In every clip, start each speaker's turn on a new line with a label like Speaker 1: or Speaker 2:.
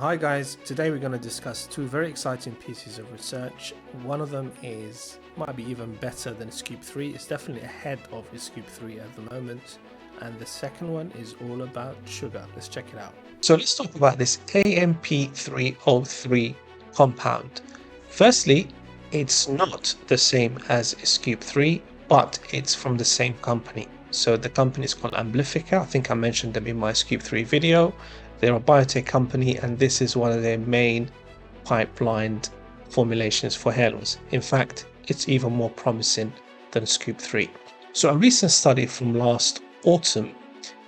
Speaker 1: Hi guys, today we're going to discuss two very exciting pieces of research. One of them might be even better than SCUBE 3. It's definitely ahead of SCUBE 3 at the moment. And the second one is all about sugar. Let's check it out.
Speaker 2: So let's talk about this AMP303 compound. Firstly, it's not the same as SCUBE 3, but it's from the same company. So the company is called Amplifica. I think I mentioned them in my SCUBE 3 video. They're a biotech company, and this is one of their main pipelined formulations for hair loss. In fact, it's even more promising than SCUBE 3. So a recent study from last autumn,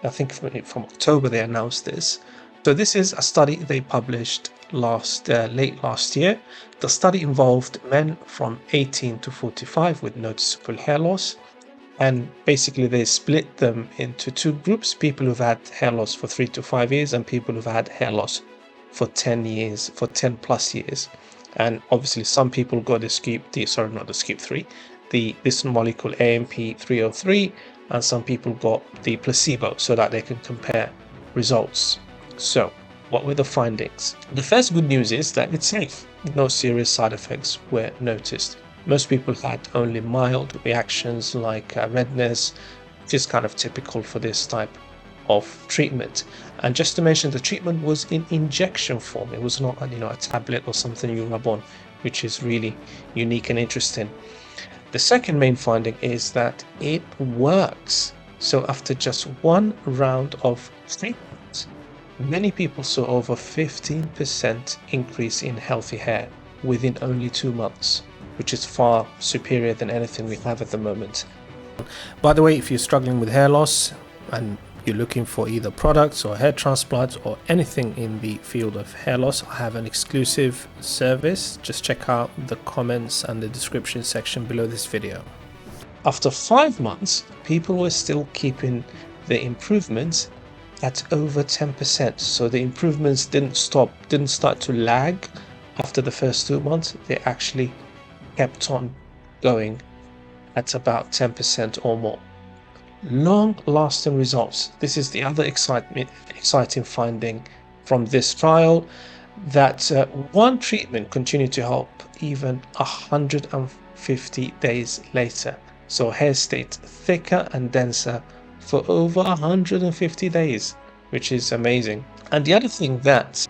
Speaker 2: I think from October, they announced this. So this is a study they published late last year. The study involved men from 18 to 45 with noticeable hair loss. And basically they split them into two groups: people who've had hair loss for 3 to 5 years and people who've had hair loss for 10 plus years. And obviously some people got this molecule AMP303, and some people got the placebo so that they can compare results. So what were the findings? The first good news is that it's safe. No serious side effects were noticed. Most people had only mild reactions like redness, which is kind of typical for this type of treatment. And just to mention, the treatment was in injection form. It was not a tablet or something you rub on, which is really unique and interesting. The second main finding is that it works. So after just one round of treatment, many people saw over 15% increase in healthy hair within only 2 months, which is far superior than anything we have at the moment.
Speaker 1: By the way, if you're struggling with hair loss and you're looking for either products or hair transplants or anything in the field of hair loss, I have an exclusive service. Just check out the comments and the description section below this video.
Speaker 2: After 5 months, people were still keeping the improvements at over 10%. So the improvements didn't start to lag after the first 2 months. They actually kept on going at about 10% or more. Long-lasting results. This is the other exciting finding from this trial, that one treatment continued to help even 150 days later. So hair stayed thicker and denser for over 150 days, which is amazing. And the other thing that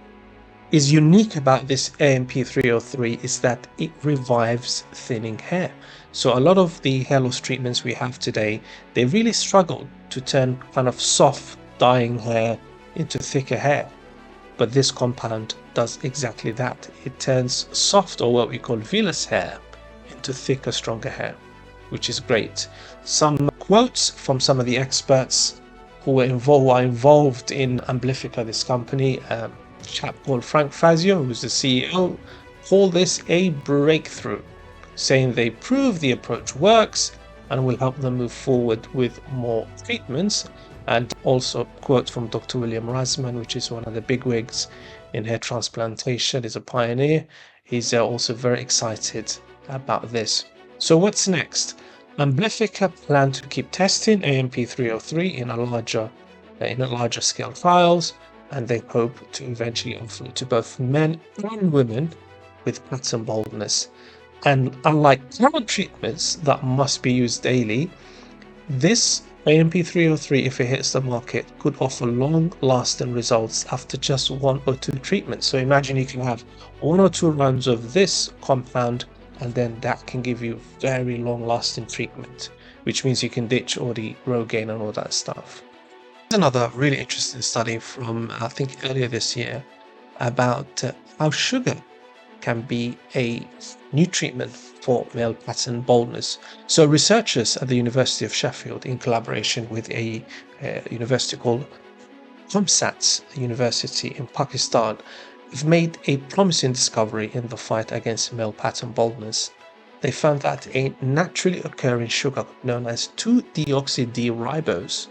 Speaker 2: is unique about this AMP303 is that it revives thinning hair. So a lot of the hair loss treatments we have today, they really struggle to turn kind of soft dying hair into thicker hair. But this compound does exactly that. It turns soft, or what we call vellus hair, into thicker, stronger hair, which is great. Some quotes from some of the experts who are involved in Amplifica, this company. Chap called Frank Fazio, who's the CEO, called this a breakthrough, saying they prove the approach works and will help them move forward with more treatments. And also quotes from Dr. William Rasman, which is one of the bigwigs in hair transplantation, is a pioneer. He's also very excited about this. So what's next? Amplifica plan to keep testing AMP303 in a larger scale trials, and they hope to eventually offer it to both men and women with pattern baldness. And unlike current treatments that must be used daily, this AMP303, if it hits the market, could offer long-lasting results after just 1 or 2 treatments. So imagine you can have 1 or 2 rounds of this compound, and then that can give you very long-lasting treatment, which means you can ditch all the Rogaine and all that stuff. Another really interesting study from, I think, earlier this year about how sugar can be a new treatment for male pattern baldness. So researchers at the University of Sheffield, in collaboration with a university called Comsat University in Pakistan, have made a promising discovery in the fight against male pattern baldness. They found that a naturally occurring sugar known as 2-deoxy-D-ribose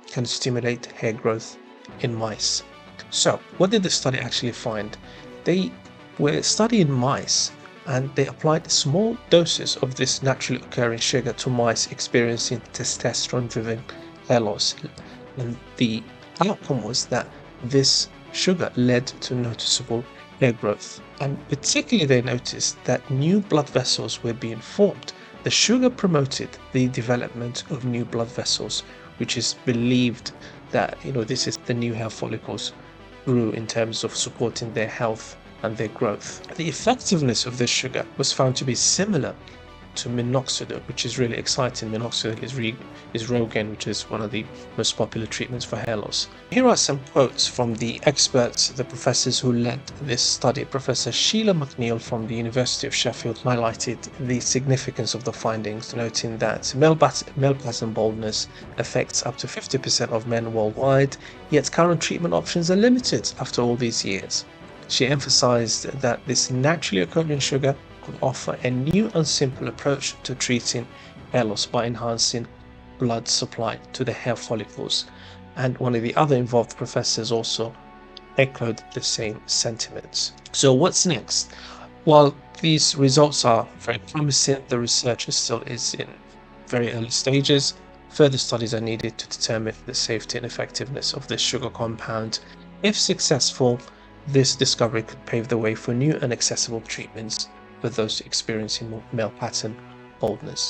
Speaker 2: can stimulate hair growth in mice. So what did the study actually find? They were studying mice, and they applied small doses of this naturally occurring sugar to mice experiencing testosterone-driven hair loss. And the outcome was that this sugar led to noticeable hair growth. And particularly they noticed that new blood vessels were being formed. The sugar promoted the development of new blood vessels, which is believed that, this is the new hair follicles grew in terms of supporting their health and their growth. The effectiveness of this sugar was found to be similar to minoxidil, which is really exciting. Minoxidil is Rogaine, which is one of the most popular treatments for hair loss. Here are some quotes from the experts, the professors who led this study. Professor Sheila McNeil from the University of Sheffield highlighted the significance of the findings, noting that male pattern baldness affects up to 50% of men worldwide, yet current treatment options are limited after all these years. She emphasized that this naturally occurring sugar could offer a new and simple approach to treating hair loss by enhancing blood supply to the hair follicles. And one of the other involved professors also echoed the same sentiments. So what's next? While these results are very promising, the research still is in very early stages. Further studies are needed to determine the safety and effectiveness of this sugar compound. If successful, this discovery could pave the way for new and accessible treatments for those experiencing male pattern baldness.